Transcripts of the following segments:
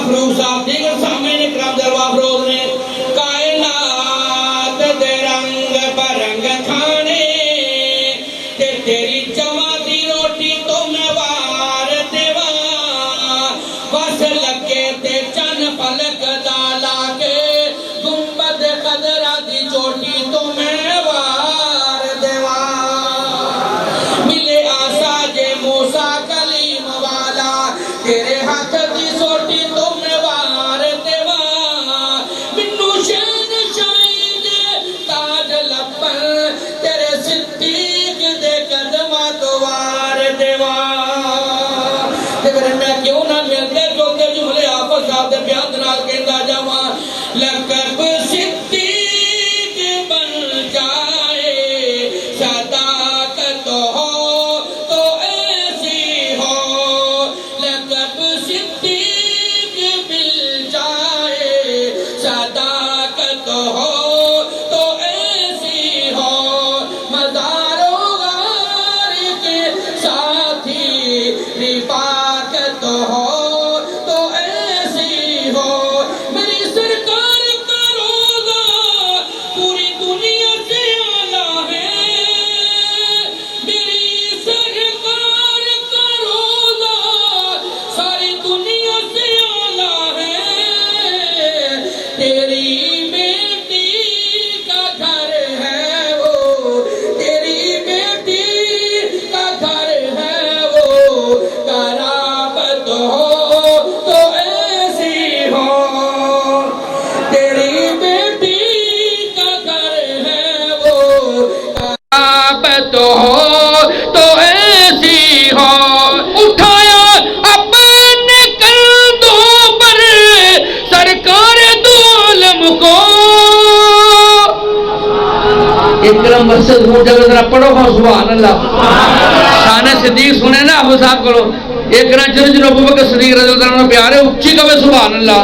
فروغ صاحب دیگر سامعین اکرام دلوا فروغ نے کائنات دے رنگ برنگ کھانے تے تیری جمع دی روٹی تو میں وار دیواں بس لگے تے چن پلک دالا کے گنبد خضرا دی چوٹی تو میں وار دیواں ملے آسا جے موسیٰ کلیم والا تیرے ہاتھ دی سوٹی تو میں وار دیواں منو شہن شاہی دے تاج لپن تیرے صدیق دے قدمہ تو وار دیواں لیکن میں کیوں نہ ملتے جو تے جملے آپ صاحب دے بیان نال کہندا جاواں لقب صدیق بن جائے صداقت ہو تو ایسی ہو لقب صدیق مل جائے صداقت ہو تو ایسی ہو مزار و غار کے ساتھی رفاقت ہو تو ایسی ہو میری سرکار کا روزہ پوری دنیا سے اعلیٰ ہے میری سرکار کا روزہ ساری دنیا سے اعلیٰ ہے تیری بیٹی کا گھر ہے وہ تیری بیٹی کا گھر ہے وہ کرامت ہو تو ایسی ہو تیری بیٹی کا گھر ہے وہ کرامت ہو تو ایسی ہو اٹھایا اپنے کندھوں پر سرکار دو عالم کو اکرم مسجد ہوں جگہ ذرا پڑھو ہاں سبحان اللہ شان صدیق سنے نا ابو صاحب کرو ایک رن جنو ابو بکر صدیق رضی اللہ عنہ پیارے اچھی کبھے سبحان اللہ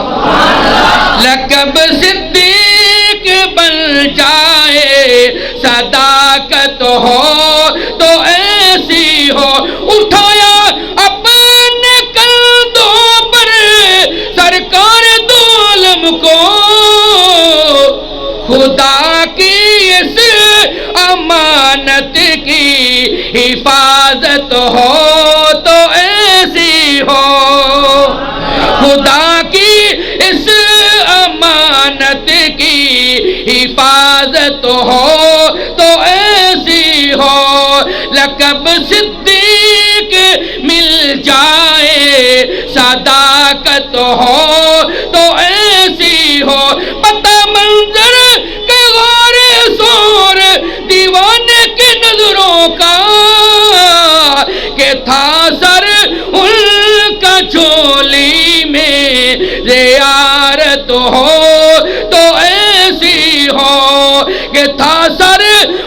لقب صدیق بن جائے صداقت ہو تو ایسی ہو اٹھایا اپنے کندھوں پر سرکار دو عالم کو خدا کی اس امانت کی حفاظت ہو تو ایسی ہو خدا کی اس امانت کی حفاظت ہو تو ایسی ہو لقب صدیق مل جائے صداقت ہو تو ایسی ہو پتہ منظر کے غور سور دیوانے کی نظروں کا کہ تھا سر ان کا چولی میں زیارت ہو تو ایسی ہو کہ تھا سر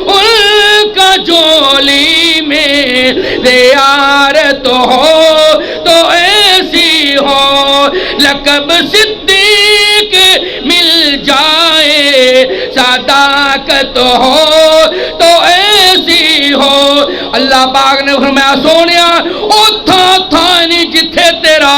ان کا چولی میں زیارت ہو تو ایسی ہو لقب صدیق مل جائے صداقت ہو تو ایسی ہو اللہ پاک نے فرمایا سونیا اوتھا تھا نہیں جتھے تیرا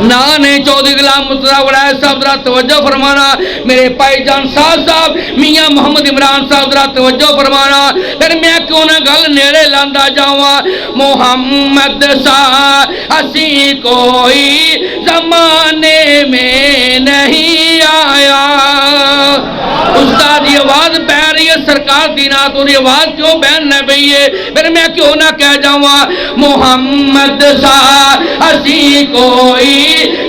نانے چودھری غلام مرتضیٰ وڑائے صاحب ذرا توجہ فرمانا میرے پائی جان صاحب میاں محمد عمران صاحب ذرا توجہ فرمانا پھر میں کیوں نہ گل نیڑے لاندا جاواں محمد سا اسی کوئی زمانے میں نہیں آیا استاد یہ آواز پہ رہی ہے سرکار دی نات اور یہ آواز کیوں بہن نہ بھئی ہے پھر میں کیوں نہ کہہ جاواں محمد سا اسی کوئی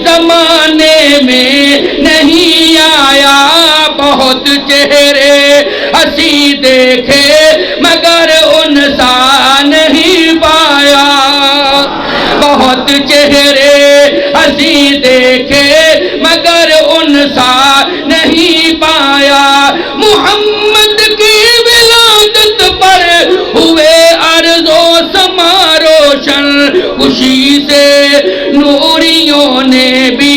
زمانے میں نہیں آیا بہت چہرے اسی دیکھے مگر ان سا نہیں پایا بہت چہرے اسی دیکھے مگر ان سا نہیں پایا محمد کی ولادت پر ہوئے ارض و سما روشن خوشی سے نوریوں نے بھی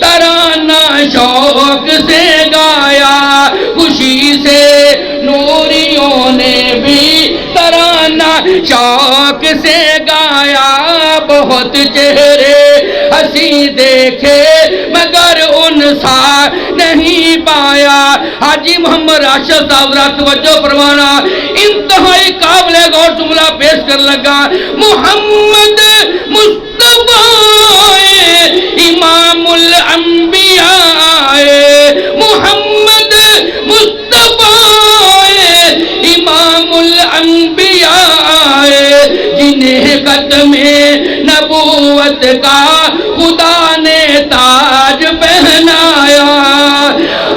ترانہ شوق سے گایا خوشی سے نوریوں نے بھی ترانہ شوق سے گایا بہت چہرے ہنسی دیکھے انسا نہیں پایا۔ حاجی محمد راشد صاحب ذرا توجہ فرمانا، انتہائی قابل غور جملہ پیش کر لگا، محمد مصطفیٰ امام الانبیاء، محمد مصطفیٰ امام الانبیاء، جنہیں ختم نبوت کا خدا نے تاج پہنایا۔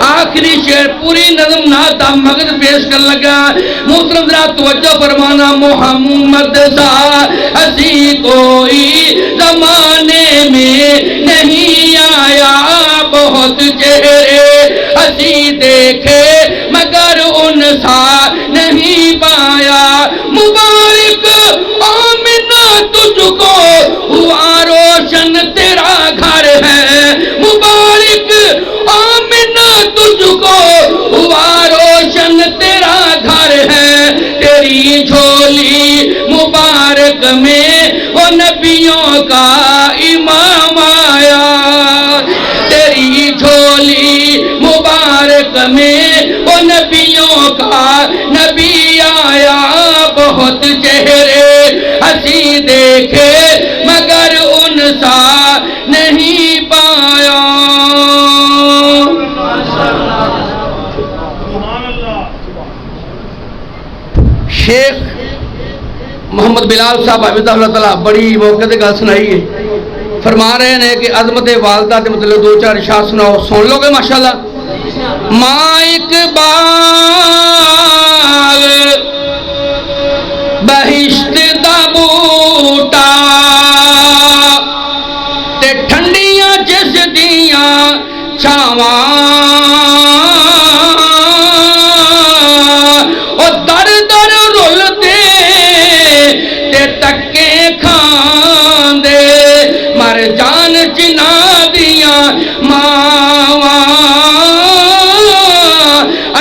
آخری شعر پوری نظم نعت مغز پیش کر لگا، محترم ذرا توجہ فرمانا، محمد سا ہنسی کوئی زمانے میں نہیں آیا، بہت چہرے ہنسی دیکھے مگر ان سا نہیں پایا۔ مبارک آمنہ تجھ کو ہوا روشن تیرا گھر ہے، مبارک آمنہ تجھ کو ہوا روشن تیرا گھر ہے، تیری جھولی مبارک میں وہ نبیوں کا امام آیا، تیری جھولی مبارک میں وہ نبیوں کا نبی آیا، بہت چہرے ہنسی دیکھے مگر ان سا نہیں پایا۔ شیخ محمد بلال صاحب حفظہ اللہ تعالیٰ بڑی موقع سے گل سنائی ہے، فرما رہے ہیں کہ عظمت والدہ کے مطلب دو چار اشعار سناؤ، سن لو گے ماشاءاللہ۔ ماں اقبال بہشت دا بوٹا تے ٹھنڈیاں جس دیاں چھاواں، او در در رول دے تے ٹکے کھان دے، مر جان جنا دیاں ماواں،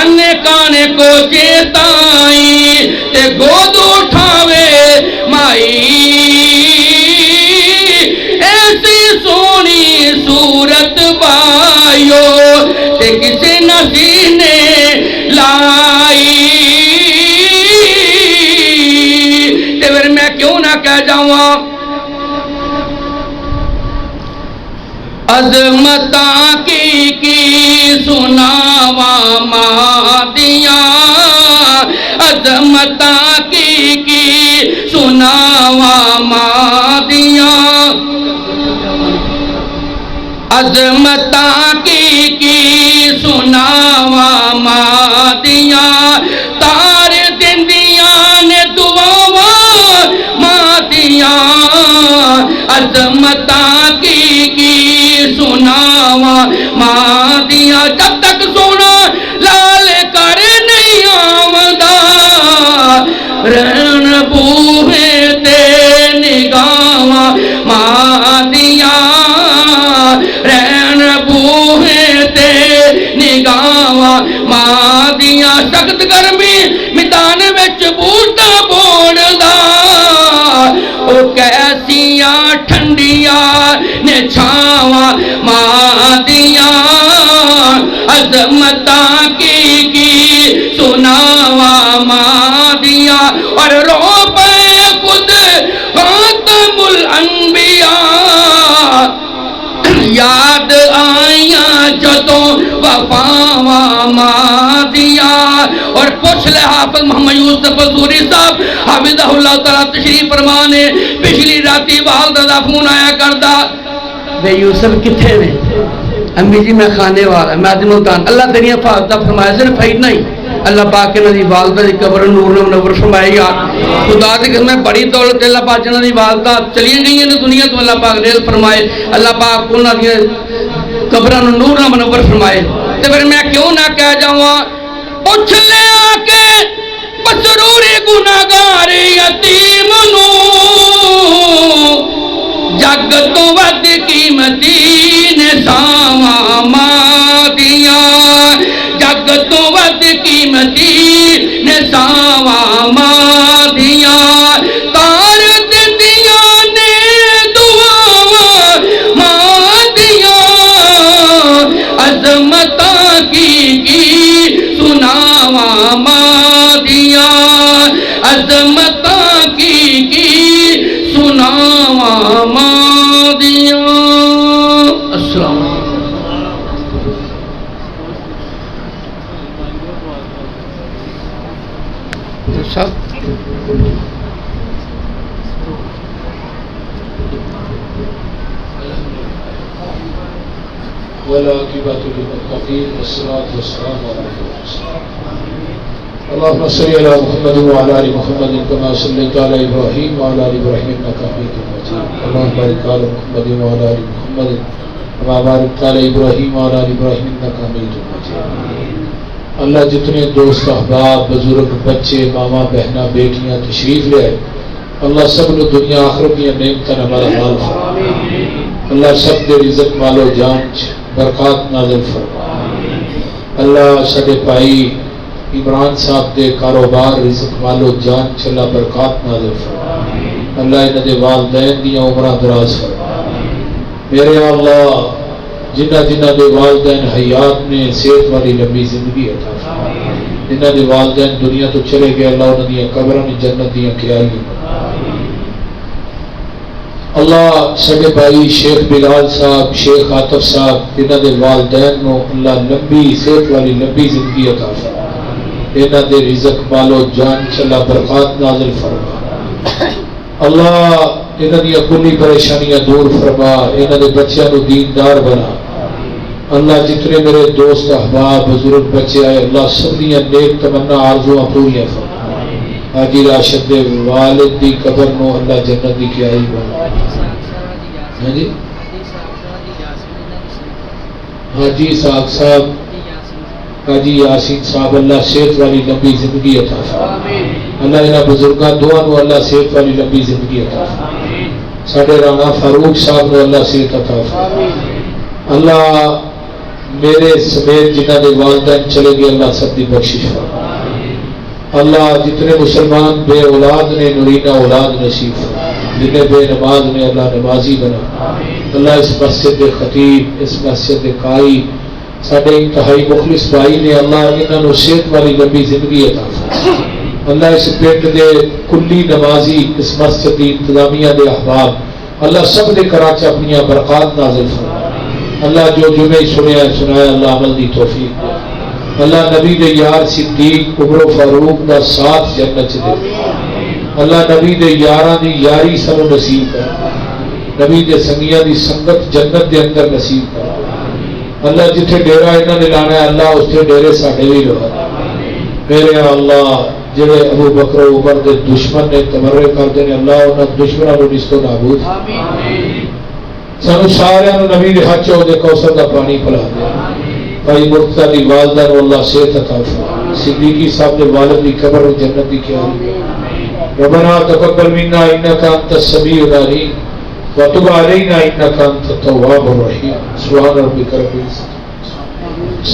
انے کانے کو چیتائی تے گود اٹھاوے مائی، ایسی سونی صورت بائیو تے کسے نہ سینے لائی۔ تے پھر میں کیوں نہ کہہ جاؤں، عظمتاں کی سناواں مادیاں، عظمتاں کی سناواں مادیاں، عظمتاں کی سناواں مادیاں، تار دندیاں نے دعاواں مادیاں، عظمتاں کی سناواں مادیاں، جب تک سونا لال کر نہیں آمدا، رہن بوہے تے نگاواں مادیاں، رہن بوہے تے نگاواں مادیاں، سخت گرمی میدان وچ بوٹا بوڑدا، او کیسیاں ٹھنڈیاں نے چھاواں مادیاں، عظمتاں کی سناواں مادیاں، اور رو پے خود خاتم الانبیاء، یاد آئیاں جدوں وفاواں مادیاں۔ اور پوچھ لے حافظ محمد یوسف حضوری صاحب حافظہ اللہ تعالیٰ تشریف فرمانے، پچھلی راتی والدہ دا فون آیا کردا، بے یوسف کتھے نے؟ امی جی میں خانے والا، میں آدم ملتان، اللہ تیری حفاظت فرمایا، صرف فائد نہیں، اللہ پاک کے نبی والدہ دی قبر نور نے منور فرمائے یار، خدا دی قسم میں بڑی دولت اللہ پاک جنہ دی والدہ چلی گئی ہیں دنیا تو اللہ پاک ریل فرمائے، اللہ پاک انہاں دی قبر نور نے منور فرمائے۔ تو پھر میں کیوں نہ کہہ جاؤں، پوچھ لے آ کے مسرور گناہگار یتیم نو، جگ تو ود قیمتی نے ساواں مادیاں، جگ تو ود قیمتی نے ساواں مادیاں، تار دندیاں نے دعاواں مادیاں، السلام صاحب والعاقبۃ للمتقین والصلاة والسلام علی رسول اللہ اللهم صل علی محمد وعلى آل محمد كما صليت على ابراہیم وعلى آل ابراہیم انك حمید مجید اللهم بارک علی محمد وعلى آل محمد كما بارکت علی ابراہیم وعلى آل ابراہیم انك حمید مجید۔ اللہ جتنے دوست احباب بزرگ بچے ماما بہنا بیٹیاں تشریف لے آئے اللہ سب نے دنیا آخرت کی نعمتاں ہمارا مال فرما، اللہ سب دے رزق مال و جان برکات نازل فرما۔ اللہ سڈے بھائی عمران صاحب دے کاروبار رزق مال و جان چلا برکات نازل فرما، اللہ انہاں دے والدین دیاں عمراں دراز فرما۔ میرے اللہ جنہ جنہ دے والدین حیات نے صحت والی لمبی زندگی عطا فرما، جنہ دے والدین دنیا تو چلے گئے اللہ انہاں دیاں قبراں جنت دیاں کیائی اللہ سڈے بھائی شیخ بلال صاحب شیخ عاطف صاحب انہاں دے والدین نو اللہ لمبی صحت والی لمبی زندگی عطا فرما، انہاں دے رزق مال و جان چلا برکات نازل فرما، اللہ انہاں دی کلی پریشانیاں دور فرما، انہاں دے بچیاں نو دیندار بنا۔ اللہ جتنے میرے دوست احباب بزرگ بچے آئے اللہ سب دیاں نیک تمنا آرزواں پوریاں فرما۔ حاجی راشد دے والد دی قبر نو اللہ جنت دی کیائی بنا۔ ہاں جی حاجی اسحاق صاحب حاجی یاسین صاحب اللہ صحت والی لمبی زندگی عطا فرما، اللہ انہاں بزرگاں دعا نو اللہ صحت والی لمبی زندگی عطا فرما۔ ساڈے رانا فاروق صاحب نو اللہ صحت عطا فرما، اللہ میرے سمیت جنہ دے والدین چلے گئے اللہ سب دی بخشش فرما۔ اللہ جتنے مسلمان بے اولاد نے نورینہ اولاد نصیب فرما، جتنے بے نماز نے اللہ نمازی بنا، اللہ اس مسجد دے خطیب اس مسجد دے قائی ساڈے انتہائی مخلص بھائی نے اللہ انہاں نو صحت والی لمبی زندگی عطا فرما، اللہ اس پیٹ دے کلی نمازی اس مسجد دی انتظامیہ دے احباب اللہ سب دے کراچ اپنی برکات نازل فرما، اللہ جو جمعہ سنیا سنایا اللہ عمل دی توفیق دے، اللہ نبی دے یار صدیق عمر و فاروق دا ساتھ جنت دے، اللہ نبی دے یاراں دی یاری سب نصیب کر، نبی دے سنگیاں دی سنگت جنت دے اندر نصیب کر، اللہ جتھے ڈیرا انہاں نے لانا ہے اللہ اس تے ڈیرے ساڈے بھی لوا۔ میرے اللہ جڑے ابو بکر و عمر دے دشمن نے تمرے کردے نے اللہ انہاں دشمناں نو نست و نابود، سانو سارے نبی دے ہاتھ چوں دے کوثر دا پانی پلا دے، بھائی مرتضی دی والدہ نو اللہ صحت عطا فرما، صدیقی صاحب دے والد دی قبر و جنت دی کیائی، ربنا تقبل منا انک انت السمیع العلیم وتب علینا انک انت التواب الرحیم۔ سبحان ربک رب العزت۔